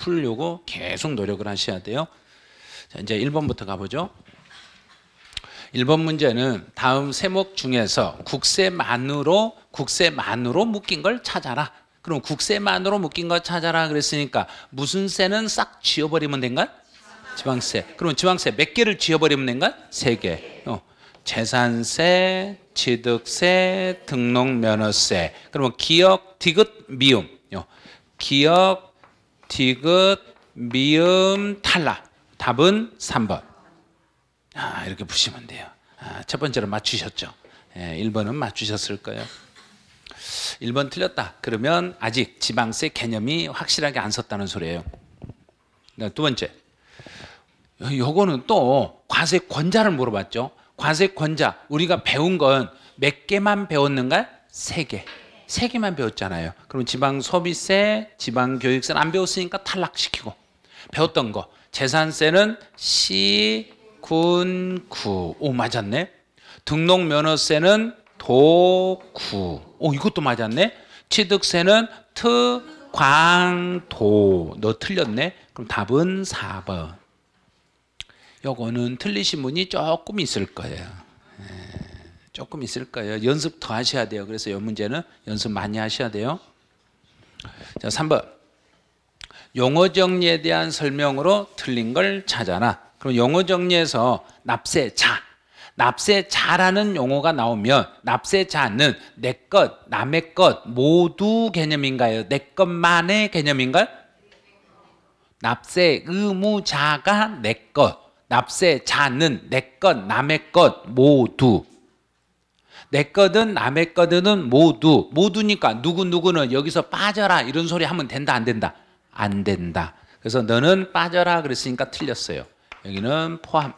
풀려고 계속 노력을 하셔야 돼요. 자, 이제 1번부터 가보죠. 1번 문제는 다음 세목 중에서 국세만으로 묶인 걸 찾아라. 그럼 국세만으로 묶인 걸 찾아라 그랬으니까 무슨 세는 싹 지워버리면 된가? 지방세. 그럼 지방세 몇 개를 지워버리면 된가? 3개. 재산세, 취득세, 등록면허세. 그러면 기역, 디귿, 미음. 기역, 디귿, 미음, 탈락. 답은 3번. 이렇게 보시면 돼요. 첫 번째로 맞추셨죠. 1번은 맞추셨을 거예요. 1번 틀렸다. 그러면 아직 지방세 개념이 확실하게 안 섰다는 소리예요. 두 번째. 요거는 또 과세권자를 물어봤죠. 과세권자. 우리가 배운 건 몇 개만 배웠는가? 3개. 3개만 배웠잖아요. 그럼 지방소비세, 지방교육세는 안 배웠으니까 탈락시키고. 배웠던 거. 재산세는 시, 군, 구. 오, 맞았네. 등록면허세는 도, 구. 오, 이것도 맞았네. 취득세는 트, 광, 도. 너 틀렸네. 그럼 답은 4번. 요거는 틀리신 분이 조금 있을 거예요. 조금 있을 거예요. 연습 더 하셔야 돼요. 그래서 이 문제는 연습 많이 하셔야 돼요. 자, 3번. 용어 정리에 대한 설명으로 틀린 걸 찾아라. 그럼 용어 정리에서 납세자. 납세자라는 용어가 나오면 납세자는 내 것, 남의 것 모두 개념인가요? 내 것만의 개념인가요? 납세 의무자가 내 것, 납세자는 내 것, 남의 것 모두. 내 거든 남의 거든 모두니까 누구는 여기서 빠져라 이런 소리 하면 된다 안 된다? 안 된다. 그래서 너는 빠져라 그랬으니까 틀렸어요. 여기는 포함.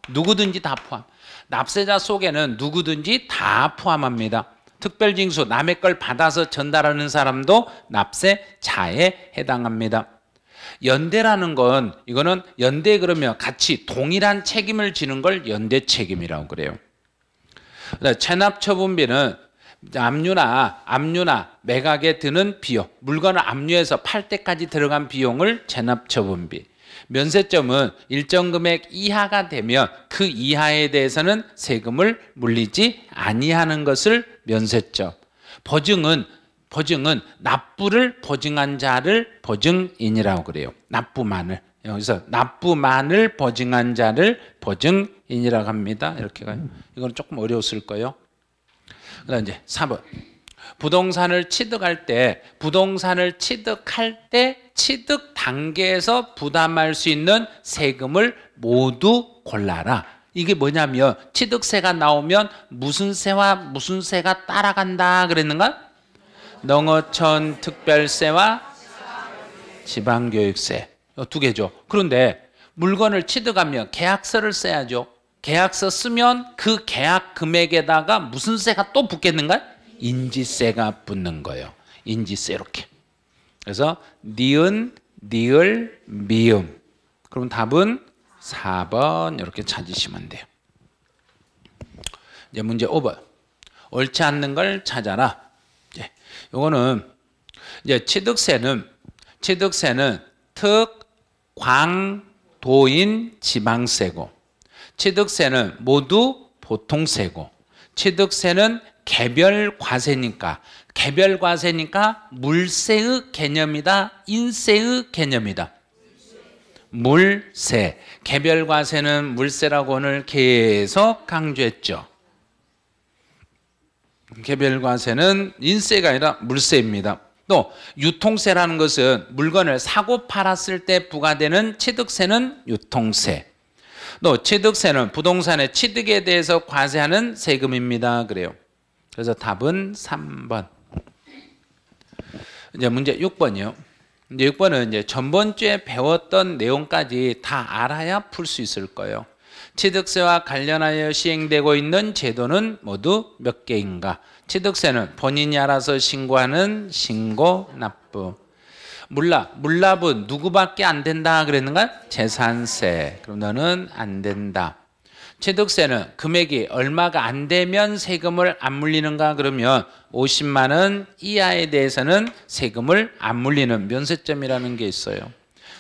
누구든지 다 포함. 납세자 속에는 누구든지 다 포함합니다. 특별징수 남의 걸 받아서 전달하는 사람도 납세자에 해당합니다. 연대라는 건 이거는 연대 그러면 같이 동일한 책임을 지는 걸 연대 책임이라고 그래요. 체납처분비는 압류나 매각에 드는 비용, 물건을 압류해서 팔 때까지 들어간 비용을 체납처분비. 면세점은 일정 금액 이하가 되면 그 이하에 대해서는 세금을 물리지 아니하는 것을 면세점. 보증은 납부를 보증한 자를 보증인이라고 그래요. 납부만을. 여기서 납부만을 보증한 자를 보증인이라고 합니다. 이렇게 가요. 이건 조금 어려웠을 거예요. 그다음 이제 4번. 부동산을 취득할 때 취득 단계에서 부담할 수 있는 세금을 모두 골라라. 이게 뭐냐면 취득세가 나오면 무슨 세와 무슨 세가 따라간다 그랬는가? 농어촌 특별세와 지방교육세. 두 개죠. 그런데 물건을 취득하면 계약서를 써야죠. 계약서 쓰면 그 계약 금액에다가 무슨 세가 또 붙겠는가? 인지세가 붙는 거예요. 인지세 이렇게. 그래서 니은, 니을, 미음. 그럼 답은 4번 이렇게 찾으시면 돼요. 이제 문제 5번. 옳지 않는 걸 찾아라. 요거는 이제 취득세는 특, 광, 도인, 지방세고, 취득세는 모두 보통세고, 취득세는 개별과세니까 물세의 개념이다, 인세의 개념이다. 물세. 개별과세는 물세라고 오늘 계속 강조했죠. 개별과세는 인세가 아니라 물세입니다. 또 유통세라는 것은 물건을 사고 팔았을 때 부과되는 취득세는 유통세. 또 취득세는 부동산의 취득에 대해서 과세하는 세금입니다. 그래요. 그래서 답은 3번. 이제 문제 6번이요. 이제 6번은 이제 전번주에 배웠던 내용까지 다 알아야 풀 수 있을 거예요. 취득세와 관련하여 시행되고 있는 제도는 모두 몇 개인가? 취득세는 본인이 알아서 신고하는 신고 납부. 물납은 누구밖에 안 된다 그랬는가? 재산세. 그럼 너는 안 된다. 취득세는 금액이 얼마가 안 되면 세금을 안 물리는가? 그러면 50만 원 이하에 대해서는 세금을 안 물리는 면세점이라는 게 있어요.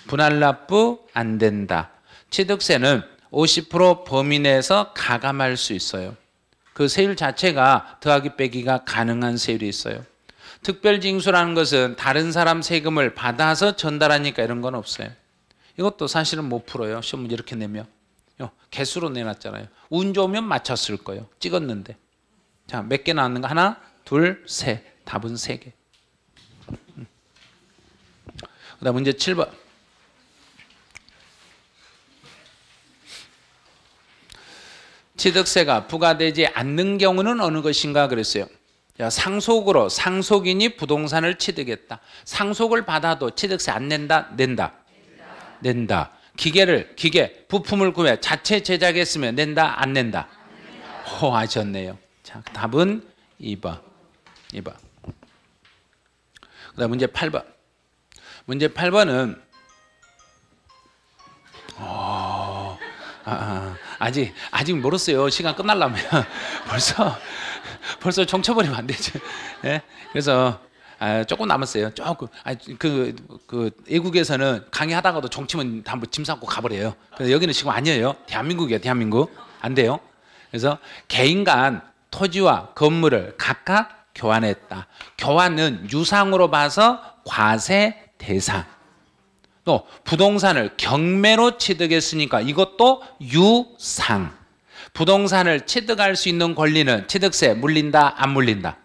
분할납부 안 된다. 취득세는 50% 범위 내에서 가감할 수 있어요. 그 세율 자체가 더하기 빼기가 가능한 세율이 있어요. 특별징수라는 것은 다른 사람 세금을 받아서 전달하니까 이런 건 없어요. 이것도 사실은 못 풀어요. 시험 문제 이렇게 내면. 개수로 내놨잖아요. 운 좋으면 맞췄을 거예요. 찍었는데. 자, 몇 개 나왔는가? 하나, 둘, 셋. 답은 3개. 그 다음 문제 7번. 취득세가 부과되지 않는 경우는 어느 것인가 그랬어요. 자, 상속으로 상속인이 부동산을 취득했다. 상속을 받아도 취득세 안 낸다? 낸다. 낸다. 기계, 부품을 구매, 자체 제작했으면 낸다? 안 낸다? 아셨네요. 자, 답은 2번. 그 다음 문제 8번. 문제 8번은 아직 멀었어요. 시간 끝나려면 벌써 종쳐버리면 안 되죠. 네? 그래서 조금 남았어요. 조금. 외국에서는 강의하다가도 종치면 한번 짐 싸고 가버려요. 그래서 여기는 지금 아니에요. 대한민국이에요. 대한민국. 안 돼요. 그래서 개인 간 토지와 건물을 각각 교환했다. 교환은 유상으로 봐서 과세 대상. 또 부동산을 경매로 취득했으니까 이것도 유상. 부동산을 취득할 수 있는 권리는 취득세 물린다? 안 물린다?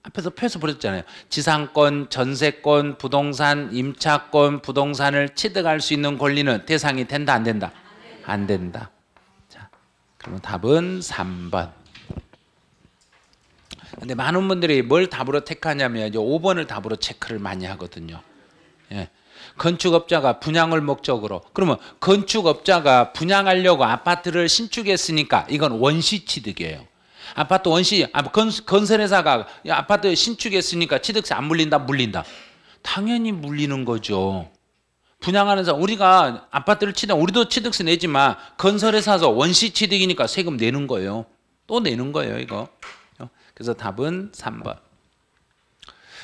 앞에서 표에서 보셨잖아요. 지상권, 전세권, 부동산, 임차권, 부동산을 취득할 수 있는 권리는 대상이 된다? 안 된다? 안 된다. 자, 그러면 답은 3번. 근데 많은 분들이 뭘 답으로 택하냐면 이제 5번을 답으로 체크를 많이 하거든요. 예. 건축업자가 분양을 목적으로, 그러면 건축업자가 분양하려고 아파트를 신축했으니까 이건 원시 취득이에요. 아파트 원시, 건설회사가 아파트 신축했으니까 취득세 안 물린다? 물린다? 당연히 물리는 거죠. 분양하는 사람, 우리가 아파트를 우리도 취득세 내지만 건설회사에서 원시 취득이니까 세금 내는 거예요. 또 내는 거예요, 이거. 그래서 답은 3번.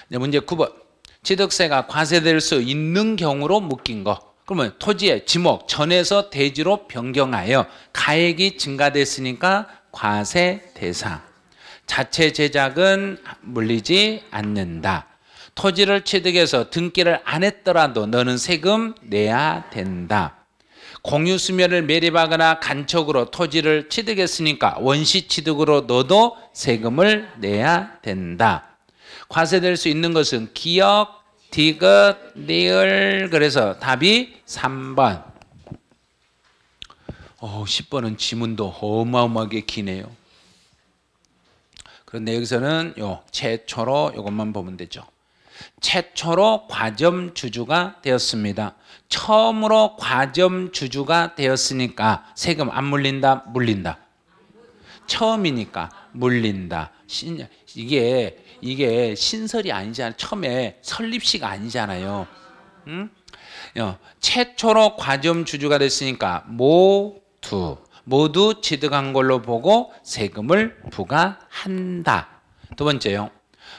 문제 9번. 취득세가 과세될 수 있는 경우로 묶인 거. 그러면 토지의 지목 전에서 대지로 변경하여 가액이 증가됐으니까 과세 대상. 자체 제작은 물리지 않는다. 토지를 취득해서 등기를 안 했더라도 너는 세금 내야 된다. 공유수면을 매립하거나 간척으로 토지를 취득했으니까 원시 취득으로 너도 세금을 내야 된다. 과세될 수 있는 것은 기역, 디귿, 리을. 그래서 답이 3번. 10번은 지문도 어마어마하게 기네요. 그런데 여기서는 최초로 이것만 보면 되죠. 최초로 과점주주가 되었습니다. 처음으로 과점주주가 되었으니까 세금 안 물린다? 물린다? 처음이니까 물린다. 이게 신설이 아니잖아요. 처음에 설립시가 아니잖아요. 응? 최초로 과점주주가 됐으니까 모두 취득한 걸로 보고 세금을 부과한다. 두 번째요.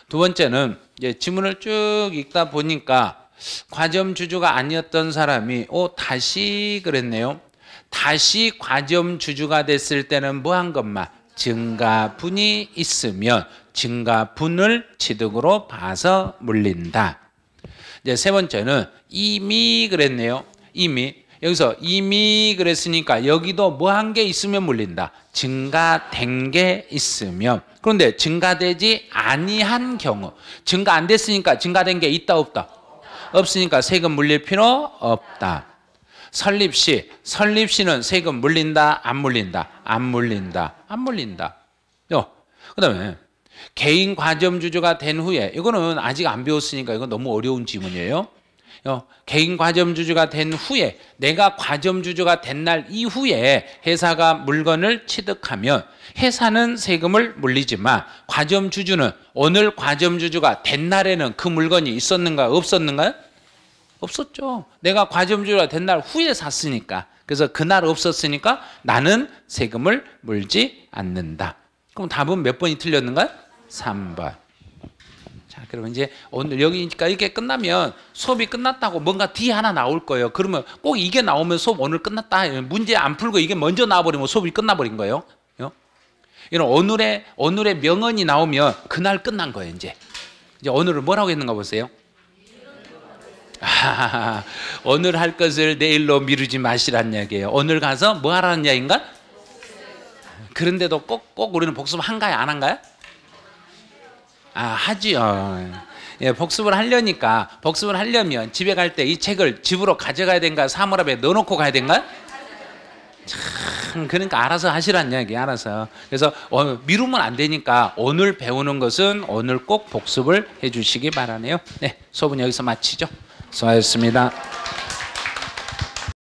두 번째는 이제 지문을 쭉 읽다 보니까 과점주주가 아니었던 사람이 다시 그랬네요. 다시 과점주주가 됐을 때는 뭐 한 것만? 증가분이 있으면 증가분을 취득으로 봐서 물린다. 이제 세 번째는 이미 그랬네요. 여기서 이미 그랬으니까 여기도 뭐 한 게 있으면 물린다. 증가된 게 있으면. 그런데 증가되지 아니한 경우, 증가 안 됐으니까 증가된 게 있다 없다? 없으니까 세금 물릴 필요 없다. 설립시는 세금 물린다? 안 물린다? 안 물린다. 안 물린다. 그 다음에 개인 과점주주가 된 후에, 이거는 아직 안 배웠으니까 이건 너무 어려운 지문이에요. 개인 과점주주가 된 후에, 내가 과점주주가 된 날 이후에 회사가 물건을 취득하면 회사는 세금을 물리지만 과점주주는 오늘 과점주주가 된 날에는 그 물건이 있었는가 없었는가요? 없었죠. 내가 과점주주가 된 날 후에 샀으니까. 그래서 그날 없었으니까 나는 세금을 물지 않는다. 그럼 답은 몇 번이 틀렸는가요? 3번. 자, 그러면 이제 오늘 여기니까 이게 끝나면 수업이 끝났다고 뭔가 뒤 하나 나올 거예요. 그러면 꼭 이게 나오면 수업 오늘 끝났다. 문제 안 풀고 이게 먼저 나와버리면 수업이 끝나버린 거예요. 이런 오늘의 명언이 나오면 그날 끝난 거예요. 이제 오늘은 뭐라고 했는가 보세요. 오늘 할 것을 내일로 미루지 마시라는 이야기예요. 오늘 가서 뭐 하라는 이야기인가? 그런데도 꼭 우리는 복습 한가요? 안 한가요? 하지요. 예, 복습을 하려면 집에 갈 때 이 책을 집으로 가져가야 된가? 사물함에 넣어놓고 가야 된가? 참, 그러니까 알아서 하시라는 이야기, 알아서. 그래서 미루면 안 되니까 오늘 배우는 것은 오늘 꼭 복습을 해 주시기 바라네요. 네, 수업은 여기서 마치죠. 수고하셨습니다.